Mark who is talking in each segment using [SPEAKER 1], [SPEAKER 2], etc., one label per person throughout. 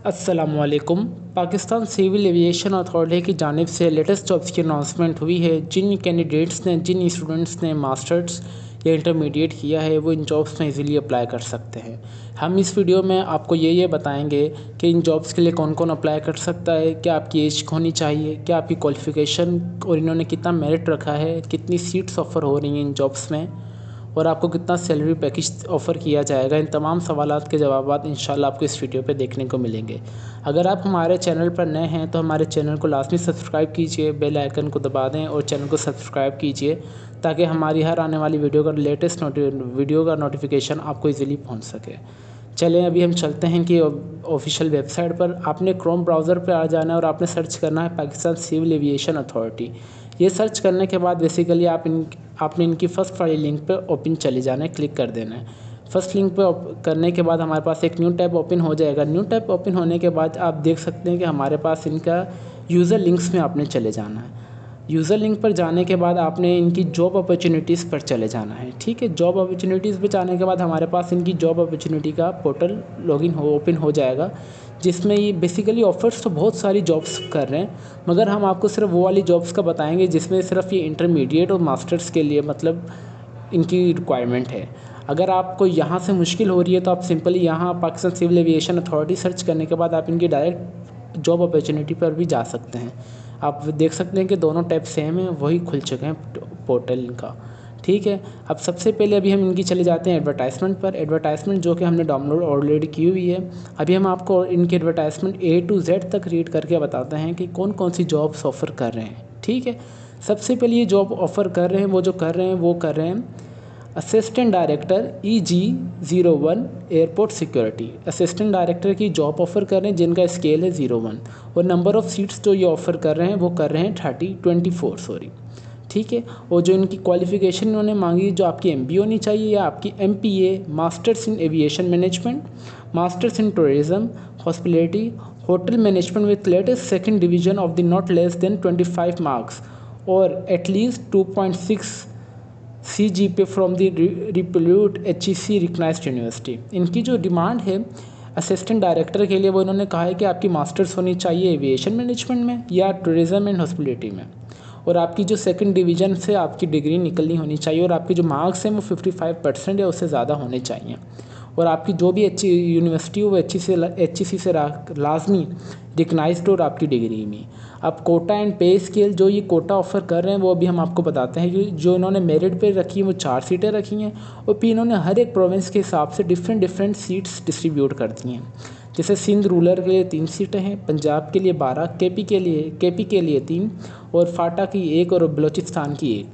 [SPEAKER 1] अस्सलामुअलैकुम। Pakistan Civil Aviation authority की जानिब से लेटेस्ट जॉब्स की अनाउंसमेंट हुई है। जिन कैंडिडेट्स ने जिन स्टूडेंट्स ने मास्टर्स या इंटरमीडिएट किया है वो इन जॉब्स में इजीली अप्लाई कर सकते हैं। हम इस वीडियो में आपको ये बताएंगे कि इन जॉब्स के लिए कौन कौन अप्लाई कर सकता है, क्या आपकी एज होनी चाहिए, क्या आपकी क्वालिफ़िकेशन और इन्होंने कितना मेरिट रखा है, कितनी सीट्स ऑफ़र हो रही हैं इन जॉब्स में और आपको कितना सैलरी पैकेज ऑफ़र किया जाएगा। इन तमाम सवालात के जवाब इंशाल्लाह आपको इस वीडियो पे देखने को मिलेंगे। अगर आप हमारे चैनल पर नए हैं तो हमारे चैनल को लाजमी सब्सक्राइब कीजिए, बेल आइकन को दबा दें और चैनल को सब्सक्राइब कीजिए ताकि हमारी हर आने वाली वीडियो का लेटेस्ट वीडियो का नोटिफिकेशन आपको ईज़िली पहुँच सके। चलें अभी हम चलते हैं कि ऑफिशियल वेबसाइट पर आपने क्रोम ब्राउज़र पर आ जाना है और आपने सर्च करना है पाकिस्तान सिविल एविएशन अथॉरिटी। ये सर्च करने के बाद बेसिकली आपने इनकी फ़र्स्ट वाली लिंक पर ओपन चले जाना है, क्लिक कर देना है। फर्स्ट लिंक पे करने के बाद हमारे पास एक न्यू टैब ओपन हो जाएगा। न्यू टैब ओपन होने के बाद आप देख सकते हैं कि हमारे पास इनका यूज़र लिंक्स में आपने चले जाना है। यूज़र लिंक पर जाने के बाद आपने इनकी जॉब अपॉर्चुनिटीज़ पर चले जाना है। ठीक है, जॉब अपॉर्चुनिटीज़ पर जाने के बाद हमारे पास इनकी जॉब अपॉर्चुनिटी का पोर्टल ओपन हो जाएगा, जिसमें ये बेसिकली ऑफ़र्स तो बहुत सारी जॉब्स कर रहे हैं, मगर हम आपको सिर्फ वो वाली जॉब्स का बताएंगे जिसमें सिर्फ ये इंटरमीडिएट और मास्टर्स के लिए मतलब इनकी रिक्वायरमेंट है। अगर आपको यहाँ से मुश्किल हो रही है तो आप सिंपली यहाँ Pakistan Civil Aviation Authority search करने के बाद आप इनकी डायरेक्ट जॉब अपॉर्चुनिटी पर भी जा सकते हैं। आप देख सकते हैं कि दोनों टैब सेम हैं, वही खुल चुके हैं पोर्टल का। ठीक है, अब सबसे पहले अभी हम इनकी चले जाते हैं एडवर्टाइजमेंट पर। एडवर्टाइजमेंट जो कि हमने डाउनलोड ऑलरेडी की हुई है। अभी हम आपको इनकी एडवर्टाइजमेंट A to Z तक रीड करके बताते हैं कि कौन कौन सी जॉब्स ऑफ़र कर रहे हैं। ठीक है, सबसे पहले ये जॉब ऑफ़र कर रहे हैं वो कर रहे हैं assistant director EG01 airport security. Assistant director की जॉब ऑफ़र कर रहे हैं जिनका स्केल है 01 और नंबर ऑफ़ सीट्स जो ये ऑफ़र कर रहे हैं वो कर रहे हैं 24 सॉरी। ठीक है, और जो इनकी क्वालिफ़िकेशन इन्होंने मांगी, जो आपकी MBA होनी चाहिए या आपकी MPA masters in aviation management, masters in tourism hospitality hotel management with latest second division of the not less than 25 marks और at least 2.6 CGPA from the reputed HEC recognised university. इनकी जो डिमांड है assistant director के लिए वो इन्होंने कहा है कि आपकी मास्टर्स होनी चाहिए एविएशन मैनेजमेंट में या टूरिज़्म एंड हॉस्पिटैलिटी में, और आपकी जो सेकंड डिवीज़न से आपकी डिग्री निकलनी होनी चाहिए और आपके जो मार्क्स हैं वो 55% या उससे ज़्यादा होने चाहिए, और आपकी जो भी अच्छी यूनिवर्सिटी हो वो HEC से लाजमी रिकग्नाइज्ड और आपकी डिग्री में। अब कोटा एंड पे स्केल जो ये कोटा ऑफ़र कर रहे हैं वो अभी हम आपको बताते हैं कि जो इन्होंने मेरिट पे रखी है वो 4 सीटें रखी हैं और फिर इन्होंने हर एक प्रोविंस के हिसाब से डिफरेंट सीट्स डिस्ट्रीब्यूट कर दी हैं। जैसे सिंध रूरल के लिए 3 सीटें हैं, पंजाब के लिए 12, KP के लिए 3 और फाटा की 1 और बलूचिस्तान की 1।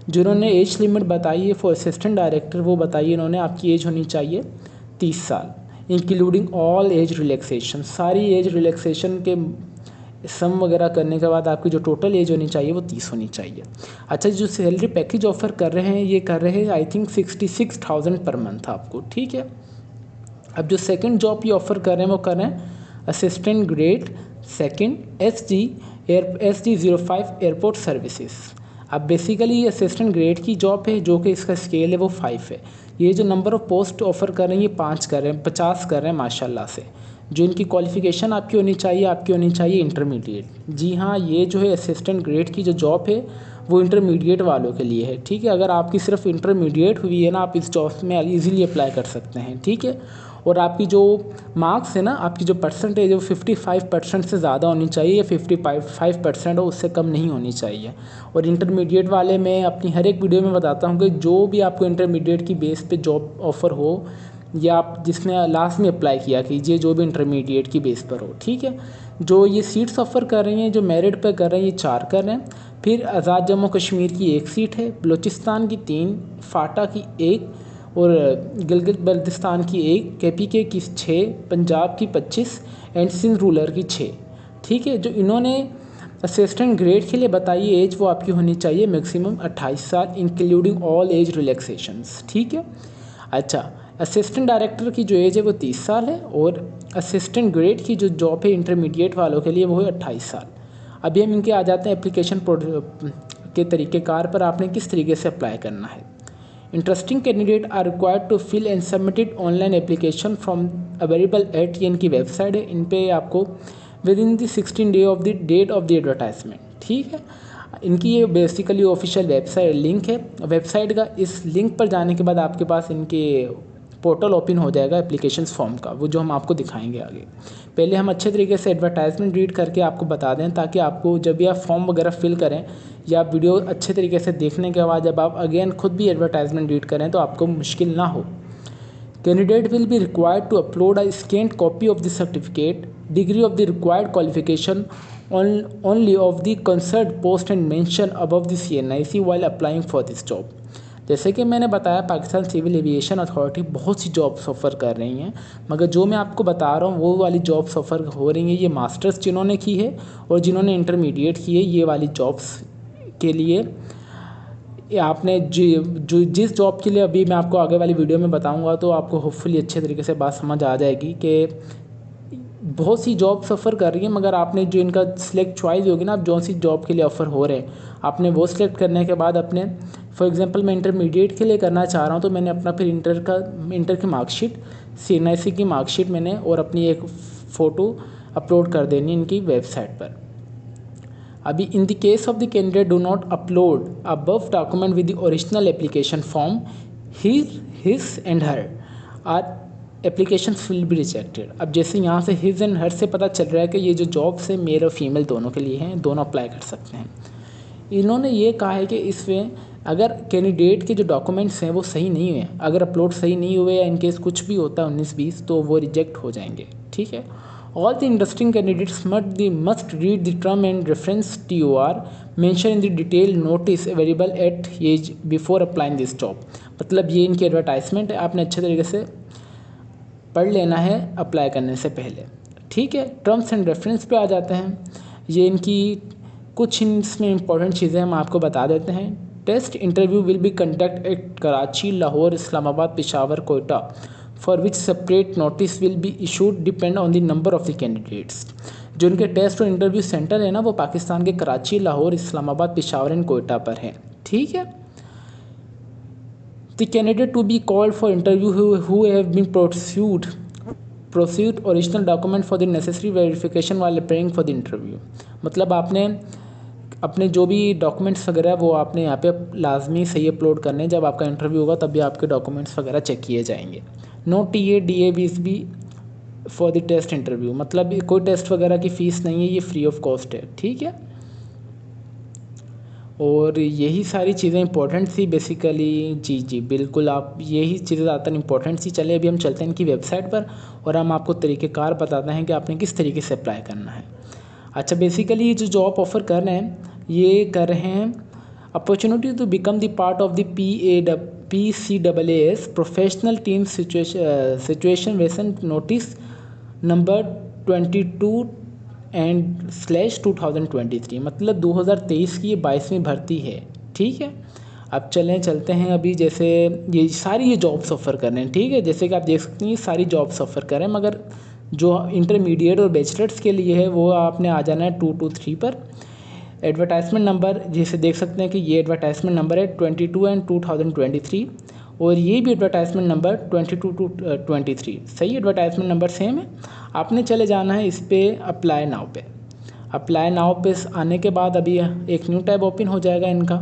[SPEAKER 1] जिन्होंने एज लिमिट बताई है फॉर असिस्टेंट डायरेक्टर वो बताइए इन्होंने आपकी एज होनी चाहिए 30 साल इंक्लूडिंग ऑल एज रिलैक्सेशन। सारी एज रिलैक्सेशन के सम वगैरह करने के बाद आपकी जो टोटल एज होनी चाहिए वो 30 होनी चाहिए। अच्छा, जो सैलरी पैकेज ऑफ़र कर रहे हैं ये कर रहे हैं आई थिंक 66,000 पर मंथ आपको। ठीक है, अब जो सेकंड जॉब ये ऑफ़र कर रहे हैं वो कर रहे हैं assistant grade second SG05 airport services. अब बेसिकली ये असिस्टेंट ग्रेड की जॉब है जो कि इसका स्केल है वो 5 है। ये जो नंबर ऑफ़ पोस्ट ऑफ़र कर रहे हैं ये 50 कर रहे हैं माशाल्लाह से। जो इनकी क्वालिफ़िकेशन आपकी होनी चाहिए इंटरमीडिएट। जी हाँ, ये जो है असिस्टेंट ग्रेड की जो जॉब है वो इंटरमीडिएट वालों के लिए है। ठीक है, अगर आपकी सिर्फ इंटरमीडिएट हुई है ना आप इस जॉब में इजीली अप्लाई कर सकते हैं। ठीक है, और आपकी जो मार्क्स है ना, आपकी जो परसेंटेज है वो 55% से ज़्यादा होनी चाहिए या 55% हो, उससे कम नहीं होनी चाहिए। और इंटरमीडिएट वाले मैं अपनी हर एक वीडियो में बताता हूँ कि जो भी आपको इंटरमीडिएट की बेस पे जॉब ऑफ़र हो या आप जिसने लास्ट में अप्लाई किया कीजिए जो भी इंटरमीडिएट की बेस पर हो। ठीक है, जो ये सीट्स ऑफ़र कर रही हैं जो मेरिट पे कर रहे हैं ये 4 कर रहे हैं। फिर आज़ाद जम्मू कश्मीर की 1 सीट है, बलूचिस्तान की 3, फाटा की 1 और गिलगित बल्तिस्तान की 1, KPK की 6, पंजाब की 25 एंड सिंध रूरल की 6। ठीक है, जो इन्होंने असिस्टेंट ग्रेड के लिए बताई एज वो आपकी होनी चाहिए मैक्सिमम 28 साल इंक्लूडिंग ऑल एज रिलैक्सेशंस। ठीक है, अच्छा, असिस्टेंट डायरेक्टर की जो एज है वो 30 साल है और असिस्टेंट ग्रेड की जो जॉब है इंटरमीडिएट वालों के लिए वो है 28 साल। अभी हम इनके आ जाते हैं एप्लीकेशन के तरीक़ेकार पर आपने किस तरीके से अप्लाई करना है। Interesting candidate are required to fill and submitted online application from available at, ये इनकी वेबसाइट है। इन पे आपको within the 16 day of the date of the advertisement, ठीक है। इनकी ये बेसिकली ऑफिशियल वेबसाइट लिंक है वेबसाइट का। इस लिंक पर जाने के बाद आपके पास इनके पोर्टल ओपन हो जाएगा एप्लीकेशन फॉर्म का, वो जो हम आपको दिखाएंगे आगे। पहले हम अच्छे तरीके से एडवर्टाइजमेंट रीड करके आपको बता दें, ताकि आपको जब भी आप फॉर्म वगैरह फिल करें या वीडियो अच्छे तरीके से देखने के बाद जब आप अगेन खुद भी एडवर्टाइजमेंट रीड करें तो आपको मुश्किल ना हो। Candidate will be required to upload a scanned copy of the certificate, degree of the required qualification only of the concerned post and mention above the CNIC while applying for this job। जैसे कि मैंने बताया Pakistan Civil Aviation authority बहुत सी jobs offer कर रही हैं, मगर जो मैं आपको बता रहा हूँ वो वाली जॉब्स ऑफ़र हो रही हैं ये मास्टर्स जिन्होंने की है और जिन्होंने इंटरमीडिएट की है, ये वाली जॉब्स के लिए आपने जो जिस जॉब के लिए अभी मैं आपको आगे वाली वीडियो में बताऊंगा तो आपको होपफुली अच्छे तरीके से बात समझ आ जाएगी कि बहुत सी जॉब्स ऑफ़र कर रही है, मगर आपने जो इनका सिलेक्ट चॉइस होगी ना, आप जो सी जॉब के लिए ऑफ़र हो रहे हैं आपने वो सिलेक्ट करने के बाद अपने फॉर एग्जांपल मैं इंटरमीडिएट के लिए करना चाह रहा हूँ तो मैंने अपना फिर इंटर की मार्कशीट, CNIC की मार्कशीट मैंने और अपनी एक फ़ोटो अपलोड कर देनी इनकी वेबसाइट पर। अभी in the case of the candidate do not upload above document with the original application form, his and her are application will be rejected. अब जैसे यहाँ से हिज एंड हर से पता चल रहा है कि ये जो जॉब्स है मेल और फीमेल दोनों के लिए हैं, दोनों अप्लाई कर सकते हैं। इन्होंने ये कहा है कि इसमें अगर कैंडिडेट के जो डॉक्यूमेंट्स हैं वो सही नहीं हुए, अगर अपलोड सही नहीं हुए या इनकेस कुछ भी होता है 19-20 तो वो रिजेक्ट हो जाएंगे, ठीक है। All the interesting candidates must read the term and reference TOR mention in the detail notice available at as before applying this job. मतलब ये इनकी एडवर्टाइजमेंट है, आपने अच्छे तरीके से पढ़ लेना है अप्लाई करने से पहले, ठीक है। टर्म्स एंड रेफरेंस पे आ जाते हैं। ये इनकी कुछ इसमें इंपॉर्टेंट चीज़ें हम आपको बता देते हैं। Test interview will be conduct at Karachi, Lahore, Islamabad, Peshawar, Quetta for which separate notice will be issued depend on the number of the candidates. जो इनके टेस्ट और इंटरव्यू सेंटर है ना वो पाकिस्तान के कराची, लाहौर, इस्लामाबाद, पेशावर एंड कोयटा पर है, ठीक है। The candidate to be called for interview who have been proceed original document for the necessary verification while appearing for the interview। मतलब आपने अपने जो भी डॉक्यूमेंट्स वगैरह वो आपने यहाँ पे लाजमी सही अपलोड करने, जब आपका इंटरव्यू होगा तब भी आपके डॉक्यूमेंट्स वगैरह चेक किए जाएंगे। नो TA DA फीस भी फॉर द टेस्ट इंटरव्यू, मतलब कोई टेस्ट वगैरह की फ़ीस नहीं है, ये फ्री ऑफ कॉस्ट है, ठीक है। और यही सारी चीज़ें इंपॉर्टेंट थी बेसिकली। जी बिल्कुल, आप यही चीज़ें ज़्यादातर इंपॉर्टेंट थी। चलिए अभी हम चलते हैं इनकी वेबसाइट पर और हम आपको तरीक़ेकार बताते हैं कि आपने किस तरीके से अप्लाई करना है। अच्छा, बेसिकली जो जॉब ऑफ़र कर रहे हैं ये कर रहे हैं opportunity to become the part of the PCAAS professional team situation वेसन नोटिस नंबर 22/2023, मतलब 2023 की ये 22वीं भर्ती है, ठीक है। अब चलते हैं अभी जैसे ये सारी जॉब्स ऑफ़र कर रहे हैं, ठीक है। जैसे कि आप देख सकते हैं ये सारी जॉब्स ऑफ़र कर रहे हैं, मगर जो इंटरमीडिएट और बैचलर्स के लिए है वो आपने आ जाना है 223 पर। एडवर्टाइजमेंट नंबर जैसे देख सकते हैं कि ये एडवर्टाइजमेंट नंबर है 22/2023 और ये भी एडवर्टाइजमेंट नंबर 22/23, सही एडवर्टाइजमेंट नंबर सेम है। आपने चले जाना है इस पे अप्लाई नाउ पे। अप्लाई नाउ पे आने के बाद अभी एक न्यू टैब ओपन हो जाएगा इनका।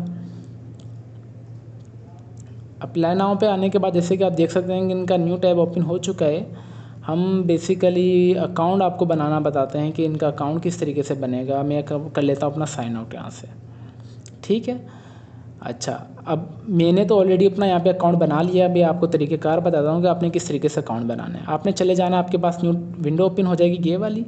[SPEAKER 1] अप्लाई नाउ पे आने के बाद जैसे कि आप देख सकते हैं कि इनका न्यू टैब ओपन हो चुका है। हम बेसिकली अकाउंट आपको बनाना बताते हैं कि इनका अकाउंट किस तरीके से बनेगा। मैं कर लेता हूँ अपना साइन आउट यहाँ से, ठीक है। अच्छा, अब मैंने तो ऑलरेडी अपना यहाँ पे अकाउंट बना लिया। अभी आपको तरीक़ेकार बताता हूँ कि आपने किस तरीके से अकाउंट बनाना है। आपने चले जाना है, आपके पास न्यू विंडो ओपन हो जाएगी ये वाली।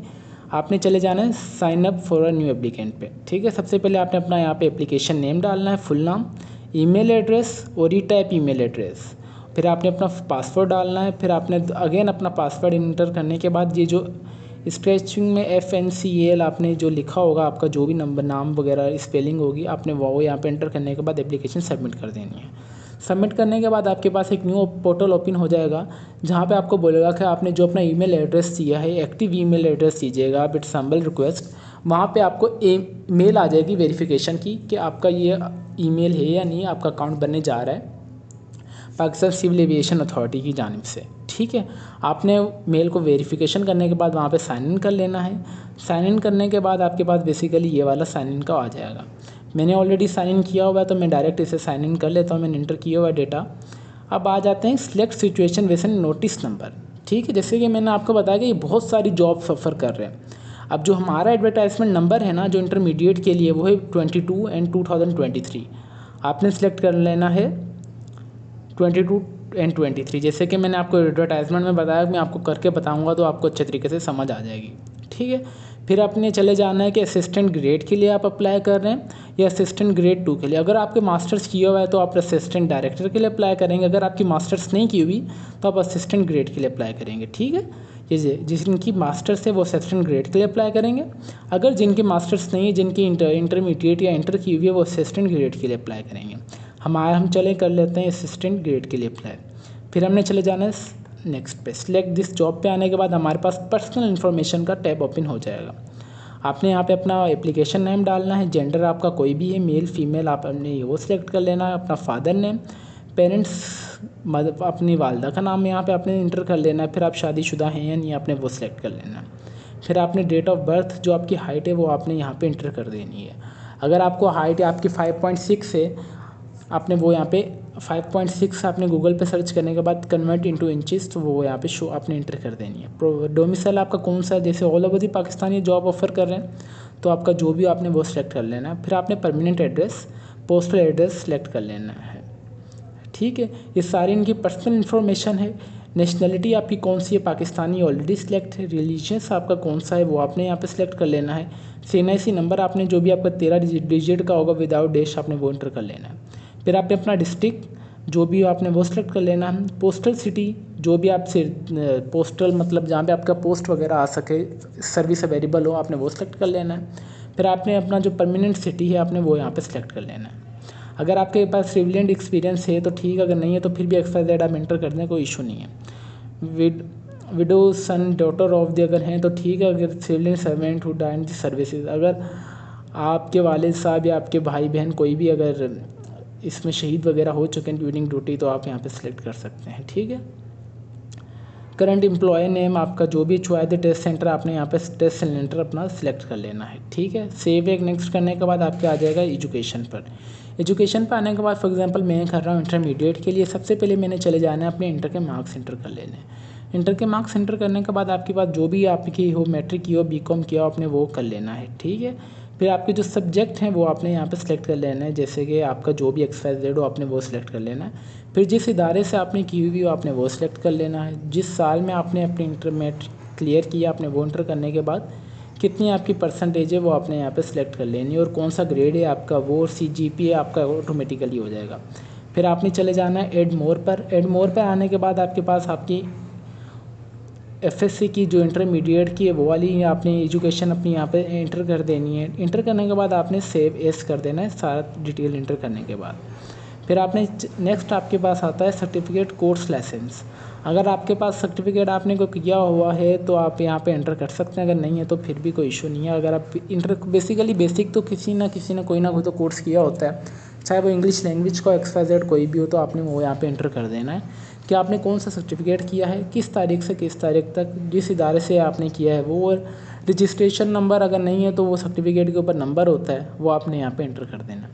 [SPEAKER 1] आपने चले जाना है sign up for a new applicant पे, ठीक है। सबसे पहले आपने अपना यहाँ पे एप्लीकेशन नेम डालना है, फुल नाम, ईमेल एड्रेस और टाइप ईमेल एड्रेस, फिर आपने अपना पासवर्ड डालना है। फिर आपने अगेन अपना पासवर्ड इंटर करने के बाद ये जो स्क्रैचिंग में FNCAL आपने जो लिखा होगा, आपका जो भी नंबर नाम वगैरह स्पेलिंग होगी आपने वो यहाँ पे एंटर करने के बाद एप्लीकेशन सबमिट कर देनी है। सबमिट करने के बाद आपके पास एक न्यू पोर्टल ओपन हो जाएगा जहाँ पे आपको बोलेगा कि आपने जो अपना ईमेल एड्रेस दिया है एक्टिव ईमेल एड्रेस दीजिएगा विद सिंबल रिक्वेस्ट। वहाँ पे आपको मेल आ जाएगी वेरिफिकेशन की कि आपका ये ईमेल है या नहीं, आपका अकाउंट बनने जा रहा है। पाकिस्तान सिविल एविएशन अथॉरिटी की जानिब से। ठीक है, आपने मेल को वेरिफिकेशन करने के बाद वहाँ पे साइन इन कर लेना है। साइन इन करने के बाद आपके पास बेसिकली ये वाला साइन इन का आ जाएगा। मैंने ऑलरेडी साइन इन किया हुआ है तो मैं डायरेक्ट इसे साइन इन कर लेता हूँ। मैंने इंटर किया हुआ डेटा। अब आ जाते हैं सिलेक्ट सिचुएशन वेसन नोटिस नंबर। ठीक है, जैसे कि मैंने आपको बताया कि ये बहुत सारी जॉब सफ़र कर रहे हैं। अब जो हमारा एडवर्टाइजमेंट नंबर है ना, जो इंटरमीडिएट के लिए, वो है 22 एंड 2023। आपने सेलेक्ट कर लेना है 22 एंड 23। जैसे कि मैंने आपको एडवर्टाइजमेंट में बताया, मैं आपको करके बताऊंगा तो आपको अच्छे तरीके से समझ आ जाएगी। ठीक है, फिर आपने चले जाना है कि असिस्टेंट ग्रेड के लिए आप अप्लाई कर रहे हैं या असिस्टेंट ग्रेड 2 के लिए। अगर आपके मास्टर्स किया हुआ है तो आप असिस्टेंट डायरेक्टर के लिए अप्लाई करेंगे। अगर आपकी मास्टर्स नहीं की हुई तो आप असिस्टेंट ग्रेड के लिए अप्लाई करेंगे। ठीक है, ये जिनकी मास्टर्स है वो असिस्टेंट ग्रेड के लिए अप्लाई करेंगे। अगर जिनके मास्टर्स नहीं है, जिनकी इंटरमीडिएट या इंटर की हुई है, वो असिस्टेंट ग्रेड के लिए अप्लाई करेंगे। हम चले कर लेते हैं असिस्टेंट ग्रेड के लिए अप्लाई। फिर हमने चले जाना है नेक्स्ट पे। सिलेक्ट दिस जॉब पे आने के बाद हमारे पास पर्सनल इन्फॉर्मेशन का टैब ओपन हो जाएगा। आपने यहाँ पे अपना एप्लीकेशन नेम डालना है, जेंडर आपका कोई भी है, मेल फीमेल, आप अपने वो सिलेक्ट कर लेना है। अपना फादर नेम, पेरेंट्स, अपनी वालदा का नाम यहाँ पे आपने इंटर कर लेना है। फिर आप शादीशुदा हैं या नहीं, आपने वो सिलेक्ट कर लेना है। फिर आपने डेट ऑफ बर्थ, जो आपकी हाइट है वो आपने यहाँ पे इंटर कर देनी है। अगर आपको हाइट आपकी 5.6 है, आपने वो यहाँ पे 5.6 आपने गूगल पे सर्च करने के बाद कन्वर्ट इनटू इंचेस, तो वो यहाँ पे शो आपने इंटर कर देनी है। डोमिसाइल आपका कौन सा है, जैसे all over the Pakistani job offer कर रहे हैं तो आपका जो भी आपने वो सिलेक्ट कर लेना है। फिर आपने permanent address, postal address select कर लेना है। ठीक है, ये सारी इनकी पर्सनल इन्फॉर्मेशन है। नेशनलिटी आपकी कौन सी है, पाकिस्तानी ऑलरेडी सिलेक्ट है। रिलीजियस आपका कौन सा है वो आपने यहाँ पे सिलेक्ट कर लेना है। CNIC नंबर आपने जो भी आपका 13 डिजिट का होगा विदाउट डैश आपने वो इंटर कर लेना है। फिर आपने अपना डिस्ट्रिक्ट जो भी आपने वो सिलेक्ट कर लेना है। पोस्टल सिटी, जो भी आपसे पोस्टल मतलब जहाँ पे आपका पोस्ट वगैरह आ सके, सर्विस अवेलेबल हो, आपने वो सिलेक्ट कर लेना है। फिर आपने अपना जो परमानेंट सिटी है आपने वो यहाँ पे सिलेक्ट कर लेना है। अगर आपके पास रिलेवेंट एक्सपीरियंस है तो ठीक, अगर नहीं है तो फिर भी XYZ आप एंटर कर दें, कोई इशू नहीं है। Widow son daughter of the अगर हैं तो ठीक है। अगर civil servant who died in the services, अगर आपके वालिद साहब या आपके भाई बहन कोई भी अगर इसमें शहीद वगैरह हो चुके हैं ड्यूरिंग ड्यूटी तो आप यहाँ पे सिलेक्ट कर सकते हैं। ठीक है, करंट एम्प्लॉय नेम आपका जो भी छुआ है टेस्ट सेंटर, आपने यहाँ पे टेस्ट सेंटर अपना सिलेक्ट कर लेना है। ठीक है, सेव एक नेक्स्ट करने के बाद आपके आ जाएगा एजुकेशन पर। एजुकेशन पर आने के बाद फॉर एग्जांपल मैं कर रहा हूँ इंटरमीडिएट के लिए, सबसे पहले मैंने चले जाना है अपने इंटर के मार्क्स एंटर कर लेने। इंटर के मार्क्स एंटर करने के बाद आपके पास जो भी आपकी हो, मैट्रिक की हो, BCom किया हो, आपने वो कर लेना है। ठीक है, फिर आपके जो सब्जेक्ट हैं वो आपने यहाँ पे सिलेक्ट कर लेना है। जैसे कि आपका जो भी XYZ हो आपने वो सिलेक्ट कर लेना है। फिर जिस इदारे से आपने की हुई हो आपने वो सिलेक्ट कर लेना है। जिस साल में आपने अपनी इंटरमीडिएट क्लियर किया आपने वो इंटर करने के बाद कितनी आपकी परसेंटेज है वो आपने यहाँ पे सिलेक्ट कर लेनी है और कौन सा ग्रेड है आपका वो, और CGPA आपका ऑटोमेटिकली हो जाएगा। फिर आपने चले जाना है एड मोर पर। एड मोर पर आने के बाद आपके पास आपकी FSC की जो इंटरमीडिएट की है वो वाली आपने एजुकेशन अपनी यहाँ पे इंटर कर देनी है। इंटर करने के बाद आपने सेव एस कर देना है सारा डिटेल इंटर करने के बाद। फिर आपने नेक्स्ट आपके पास आता है सर्टिफिकेट कोर्स लाइसेंस। अगर आपके पास सर्टिफिकेट आपने को किया हुआ है तो आप यहाँ पे एंटर कर सकते हैं, अगर नहीं है तो फिर भी कोई इशू नहीं है। अगर आप इंटर बेसिकली बेसिक तो किसी ना कोई ना कोई तो कोर्स किया होता है, चाहे वो इंग्लिश लैंग्वेज का XYZ कोई भी हो, तो आपने वो यहाँ पे एंटर कर देना है कि आपने कौन सा सर्टिफिकेट किया है, किस तारीख से किस तारीख तक, जिस इदारे से आपने किया है वो, और रजिस्ट्रेशन नंबर अगर नहीं है तो वो सर्टिफिकेट के ऊपर नंबर होता है वो आपने यहाँ पे एंटर कर देना।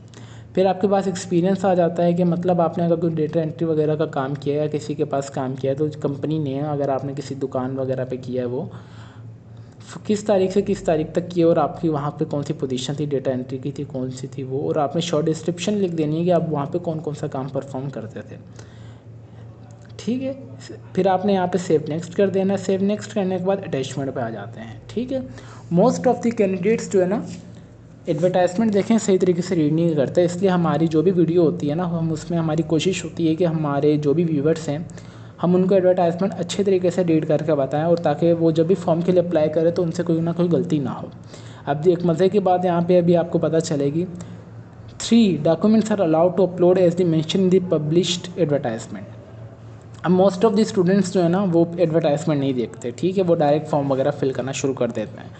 [SPEAKER 1] फिर आपके पास एक्सपीरियंस आ जाता है कि मतलब आपने अगर कोई डेटा एंट्री वगैरह का काम किया है या किसी के पास काम किया है तो कंपनी ने, अगर आपने किसी दुकान वगैरह पे किया है वो किस तारीख से किस तारीख तक किया और आपकी वहाँ पे कौन सी पोजीशन थी, डेटा एंट्री की थी कौन सी थी वो, और आपने शॉर्ट डिस्क्रिप्शन लिख देनी है कि आप वहाँ पे कौन कौन सा काम परफॉर्म करते थे। ठीक है, फिर आपने यहाँ पे सेव नेक्स्ट कर देना है। सेव नेक्स्ट करने के बाद अटैचमेंट पे आ जाते हैं। ठीक है, मोस्ट ऑफ द कैंडिडेट्स जो है ना एडवर्टाइजमेंट देखें सही तरीके से रीड नहीं करते, इसलिए हमारी जो भी वीडियो होती है ना हम उसमें हमारी कोशिश होती है कि हमारे जो भी व्यूवर्स हैं हम उनको एडवर्टाइजमेंट अच्छे तरीके से रीड करके बताएं, और ताकि वो जब भी फॉर्म के लिए अप्लाई करें तो उनसे कोई ना कोई गलती ना हो। अब एक मज़े की बात यहाँ पे अभी आपको पता चलेगी, 3 documents are allowed to upload as the mention in the published advertisement. अब मोस्ट ऑफ द स्टूडेंट्स जो है ना वो एडवर्टाइजमेंट नहीं देखते। ठीक है, वो डायरेक्ट फॉर्म वगैरह फिल करना शुरू कर देते हैं।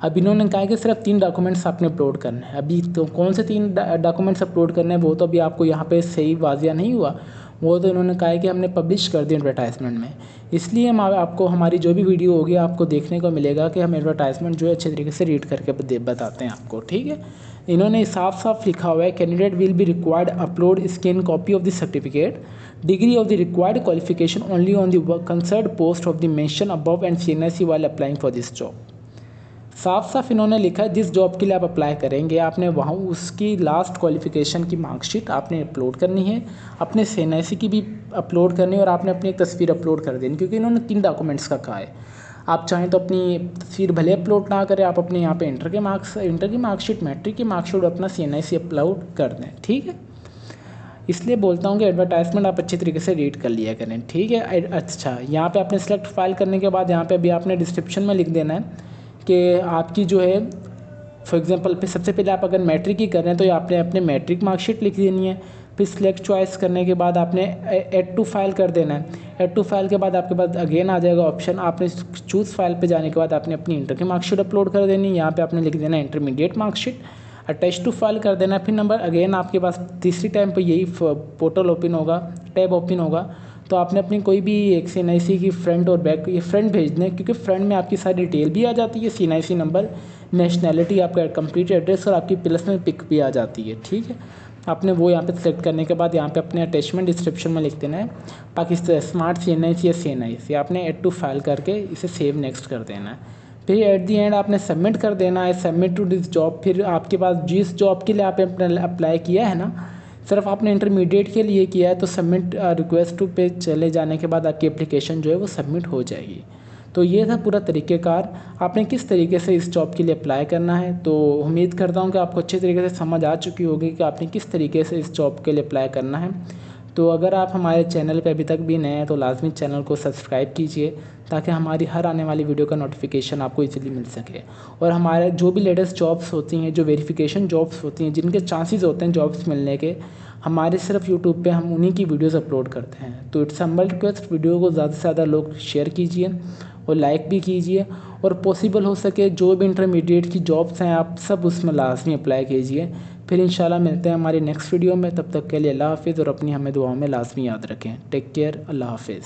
[SPEAKER 1] अब इन्होंने कहा कि सिर्फ 3 डॉक्यूमेंट्स आपने अपलोड करने हैं। अभी तो कौन से 3 डॉक्यूमेंट्स अपलोड करने हैं वो तो अभी आपको यहाँ पे सही वाजिया नहीं हुआ। वो तो इन्होंने कहा है कि हमने पब्लिश कर दी एडवर्टाइजमेंट में। इसलिए हम आपको हमारी जो भी वीडियो होगी आपको देखने को मिलेगा कि हम एडवर्टाइजमेंट जो है अच्छे तरीके से रीड करके बताते हैं आपको, ठीक है। इन्होंने साफ साफ लिखा हुआ है, candidate will be required upload scan copy of the certificate, degree of the required qualification only on the concerned post of the mention above and CNIC while applying for this job. साफ साफ इन्होंने लिखा है जिस job के लिए आप apply करेंगे आपने वहाँ उसकी लास्ट क्वालिफिकेशन की मार्कशीट आपने अपलोड करनी है, अपने CNIC की भी अपलोड करनी है और आपने अपनी एक तस्वीर अपलोड कर देनी, क्योंकि इन्होंने 3 डॉक्यूमेंट्स का कहा है। आप चाहें तो अपनी तस्वीर भले अपलोड ना करें, आप अपने यहाँ पे इंटर की मार्कशीट, मैट्रिक की मार्कशीट और अपना CNIC अपलोड कर दें, ठीक है। इसलिए बोलता हूँ कि एडवर्टाइजमेंट आप अच्छे तरीके से रीड कर लिया करें, ठीक है। अच्छा, यहाँ पे आपने सेलेक्ट फाइल करने के बाद यहाँ पे अभी आपने डिस्क्रिप्शन में लिख देना है कि आपकी जो है फॉर एग्जांपल पे सबसे पहले आप अगर मैट्रिक की कर रहे हैं तो आपने अपने मैट्रिक मार्कशीट लिख देनी है। फिर सिलेक्ट चॉइस करने के बाद आपने ऐड टू फाइल कर देना है। ऐड टू फाइल के बाद आपके पास अगेन आ जाएगा ऑप्शन, आपने चूज़ फाइल पे जाने के बाद आपने अपनी इंटर की मार्कशीट अपलोड कर देनी है। यहाँ पे आपने लिख देना intermediate marksheet, attach to file कर देना। फिर नंबर अगेन आपके पास तीसरी टाइम पर यही पोर्टल ओपन होगा, टैब ओपन होगा, तो आपने अपनी कोई भी एक CNIC की फ्रंट और बैक ये फ्रंट भेज दें, क्योंकि फ्रंट में आपकी सारी डिटेल भी आ जाती है, CNIC नंबर, नेशनैलिटी, आपका कंप्लीट एड्रेस और आपकी प्लस में पिक भी आ जाती है, ठीक है। आपने वो यहाँ पे सेलेक्ट करने के बाद यहाँ पे अपने अटैचमेंट डिस्क्रिप्शन में लिख देना है पाकिस्तान स्मार्ट CNIC या CNIC, आपने ऐड टू फाइल करके इसे सेव नेक्स्ट कर देना है। फिर एट दी एंड आपने सबमिट कर देना है, सबमिट टू दिस जॉब। फिर आपके पास जिस जॉब के लिए आपने अप्लाई किया है ना, सिर्फ आपने इंटरमीडिएट के लिए किया है तो सबमिट रिक्वेस्ट टू पे चले जाने के बाद आपकी एप्लीकेशन जो है वो सबमिट हो जाएगी। तो ये था पूरा तरीक़ेकार, आपने किस तरीके से इस जॉब के लिए अप्लाई करना है। तो उम्मीद करता हूँ कि आपको अच्छे तरीके से समझ आ चुकी होगी कि आपने किस तरीके से इस जॉब के लिए अप्लाई करना है। तो अगर आप हमारे चैनल पे अभी तक भी नए हैं तो लाजमी चैनल को सब्सक्राइब कीजिए, ताकि हमारी हर आने वाली वीडियो का नोटिफिकेशन आपको इजीली मिल सके। और हमारे जो भी लेटेस्ट जॉब्स होती हैं, जो वेरिफिकेशन जॉब्स होती हैं, जिनके चांसेस होते हैं जॉब्स मिलने के, हमारे सिर्फ यूट्यूब पे हम उन्हीं की वीडियोज़ अपलोड करते हैं। तो इट्स हम्बल रिक्वेस्ट, वीडियो को ज़्यादा से ज़्यादा लोग शेयर कीजिए और लाइक भी कीजिए, और पॉसिबल हो सके जो भी इंटरमीडिएट की जॉब्स हैं आप सब उसमें लाजमी अप्लाई कीजिए। फिर इंशाल्लाह मिलते हैं हमारी नेक्स्ट वीडियो में, तब तक के लिए अल्लाह हाफिज़, और अपनी हमें दुआओं में लाजमी याद रखें। टेक केयर, अल्लाह हाफिज़।